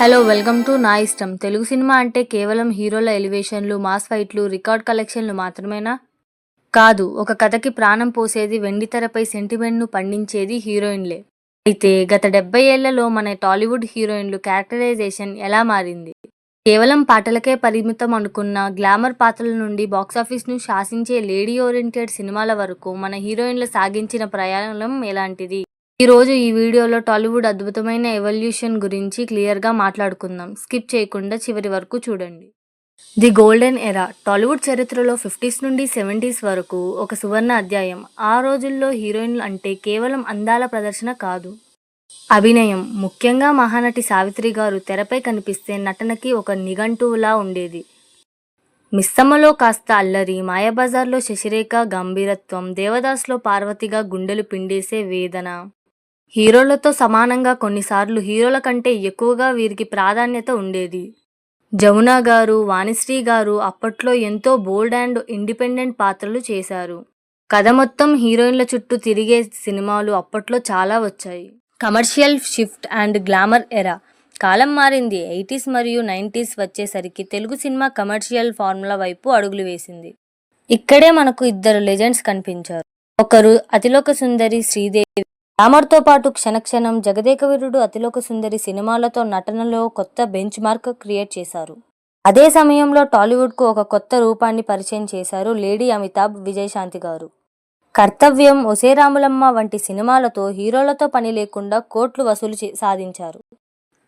Hello welcome to నా ఇష్టం. Telugu cinema అంటే కేవలం హీరోల ఎలివేషన్లు, మాస్ ఫైట్లు, రికార్డ్ కలెక్షన్లు మాత్రమేనా? కాదు. ఒక కథకి ప్రాణం పోసేది, వెండితెరపై సెంటిమెంట్ను పండించేది హీరోయిన్లే. అయితే గత 70 ఏళ్లలో మన టాలీవుడ్ హీరోయిన్లు క్యారెక్టరైజేషన్ ఎలా మారింది? కేవలం పాటలకే పరిమితం అనుకున్న గ్లామర్ పాత్రల నుండి బాక్సాఫీస్ను శాసించే లేడీ ఓరియంటెడ్ సినిమాల వరకు మన హీరోయిన్లు సాగించిన ప్రయాణం ఎలాంటిది? ఈరోజు ఈ వీడియోలో టాలీవుడ్ అద్భుతమైన ఎవల్యూషన్ గురించి క్లియర్గా మాట్లాడుకుందాం. స్కిప్ చేయకుండా చివరి వరకు చూడండి. ది గోల్డెన్ ఎరా టాలీవుడ్ చరిత్రలో 50s నుండి 70s వరకు ఒక సువర్ణ అధ్యాయం. ఆ రోజుల్లో హీరోయిన్లు అంటే కేవలం అందాల ప్రదర్శన కాదు, అభినయం. ముఖ్యంగా మహానటి సావిత్రి గారు తెరపై కనిపిస్తే నటనకి ఒక నిఘంటువులా ఉండేది. మిస్సమ్మలో కాస్త అల్లరి, మాయాబజార్లో శశిరేఖ గంభీరత్వం, దేవదాస్లో పార్వతిగా గుండెలు పిండేసే వేదన. హీరోలతో సమానంగా, కొన్నిసార్లు హీరోల కంటే ఎక్కువగా వీరికి ప్రాధాన్యత ఉండేది. జమున గారు, వాణిశ్రీ గారు అప్పట్లో ఎంతో బోల్డ్ అండ్ ఇండిపెండెంట్ పాత్రలు చేశారు. కథ మొత్తం హీరోయిన్ల చుట్టూ తిరిగే సినిమాలు అప్పట్లో చాలా వచ్చాయి. కమర్షియల్ షిఫ్ట్ అండ్ గ్లామర్ ఎరా. కాలం మారింది. 80s మరియు 90s వచ్చేసరికి తెలుగు సినిమా కమర్షియల్ ఫార్ములా వైపు అడుగులు వేసింది. ఇక్కడే మనకు ఇద్దరు లెజెండ్స్ కనిపించారు. ఒకరు అతిలోక సుందరి శ్రీదేవి. గ్లామర్తో పాటు క్షణక్షణం, జగదేకవీరుడు, అతిలోక సుందరి సినిమాలతో నటనలో కొత్త బెంచ్ మార్క్ క్రియేట్ చేశారు. అదే సమయంలో టాలీవుడ్కు ఒక కొత్త రూపాన్ని పరిచయం చేశారు లేడీ అమితాబ్, విజయశాంతి గారు. కర్తవ్యం, ఒసే రాములమ్మ వంటి సినిమాలతో హీరోలతో పని లేకుండా కోట్లు వసూలు సాధించారు.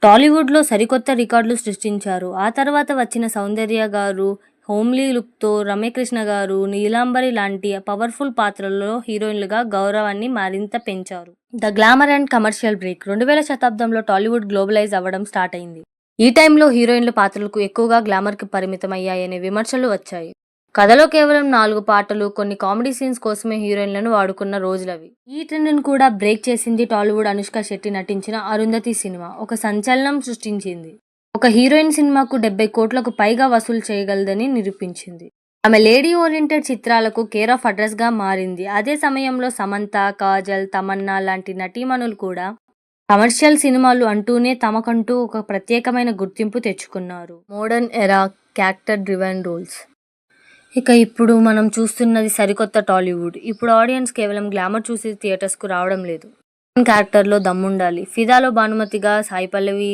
టాలీవుడ్లో సరికొత్త రికార్డులు సృష్టించారు. ఆ తర్వాత వచ్చిన సౌందర్య గారు హోమ్లీ లుక్తో, రమ్యకృష్ణ గారు నీలాంబరి లాంటి పవర్ఫుల్ పాత్రల్లో హీరోయిన్లుగా గౌరవాన్ని మరింత పెంచారు. The glamour and commercial break. 2000 శతాబ్దంలో టాలీవుడ్ గ్లోబలైజ్ అవ్వడం స్టార్ట్ అయింది. ఈ టైంలో హీరోయిన్ల పాత్రలకు ఎక్కువగా గ్లామర్కి పరిమితమయ్యాయనే విమర్శలు వచ్చాయి. కథలో కేవలం 4 పాటలు, కొన్ని కామెడీ సీన్స్ కోసమే హీరోయిన్లను వాడుకున్న రోజులవి. ఈ ట్రెండ్ను కూడా బ్రేక్ చేసింది టాలీవుడ్. అనుష్క శెట్టి నటించిన అరుంధతి సినిమా ఒక సంచలనం సృష్టించింది. ఒక హీరోయిన్ సినిమాకు 70 కోట్లకు పైగా వసూలు చేయగలదని నిరూపించింది. ఆమె లేడీ ఓరియంటెడ్ చిత్రాలకు కేర్ ఆఫ్ అడ్రస్ గా మారింది. అదే సమయంలో సమంత, కాజల్, తమన్నా లాంటి నటీమణులు కూడా కమర్షియల్ సినిమాలు అంటూనే తమకంటూ ఒక ప్రత్యేకమైన గుర్తింపు తెచ్చుకున్నారు. మోడర్న్ ఎరా క్యారెక్టర్ డ్రివెన్ రోల్స్. ఇక ఇప్పుడు మనం చూస్తున్నది సరికొత్త టాలీవుడ్. ఇప్పుడు ఆడియన్స్ కేవలం గ్లామర్ చూసి థియేటర్స్కు రావడం లేదు. క్యారెక్టర్లో దమ్ముండాలి. ఫిదాలో భానుమతిగా సాయి పల్లవి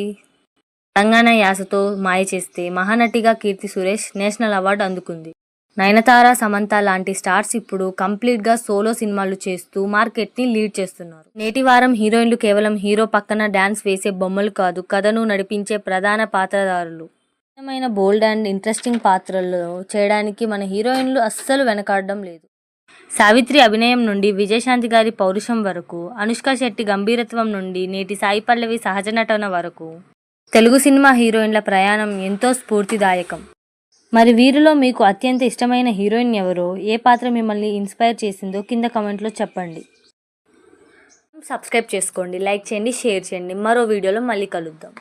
తెలంగాణ యాసతో మాయ చేస్తే, మహానటిగా కీర్తి సురేష్ నేషనల్ అవార్డు అందుకుంది. నయనతార, సమంత లాంటి స్టార్స్ ఇప్పుడు కంప్లీట్గా సోలో సినిమాలు చేస్తూ మార్కెట్ని లీడ్ చేస్తున్నారు. నేటి వారం హీరోయిన్లు కేవలం హీరో పక్కన డాన్స్ వేసే బొమ్మలు కాదు, కథను నడిపించే ప్రధాన పాత్రధారులు. ముఖ్యమైన బోల్డ్ అండ్ ఇంట్రెస్టింగ్ పాత్రలు చేయడానికి మన హీరోయిన్లు అస్సలు వెనకాడడం లేదు. సావిత్రి అభినయం నుండి విజయశాంతి గారి పౌరుషం వరకు, అనుష్క శెట్టి గంభీరత్వం నుండి నేటి సాయి పల్లవి సహజ నటన వరకు తెలుగు సినిమా హీరోయిన్ల ప్రయాణం ఎంతో స్ఫూర్తిదాయకం. మరి వీరిలో మీకు అత్యంత ఇష్టమైన హీరోయిన్ ఎవరో, ఏ పాత్ర మిమ్మల్ని ఇన్స్పైర్ చేసిందో కింద కామెంట్లో చెప్పండి. సబ్స్క్రైబ్ చేసుకోండి, లైక్ చేయండి, షేర్ చేయండి. మరో వీడియోలో మళ్ళీ కలుద్దాం.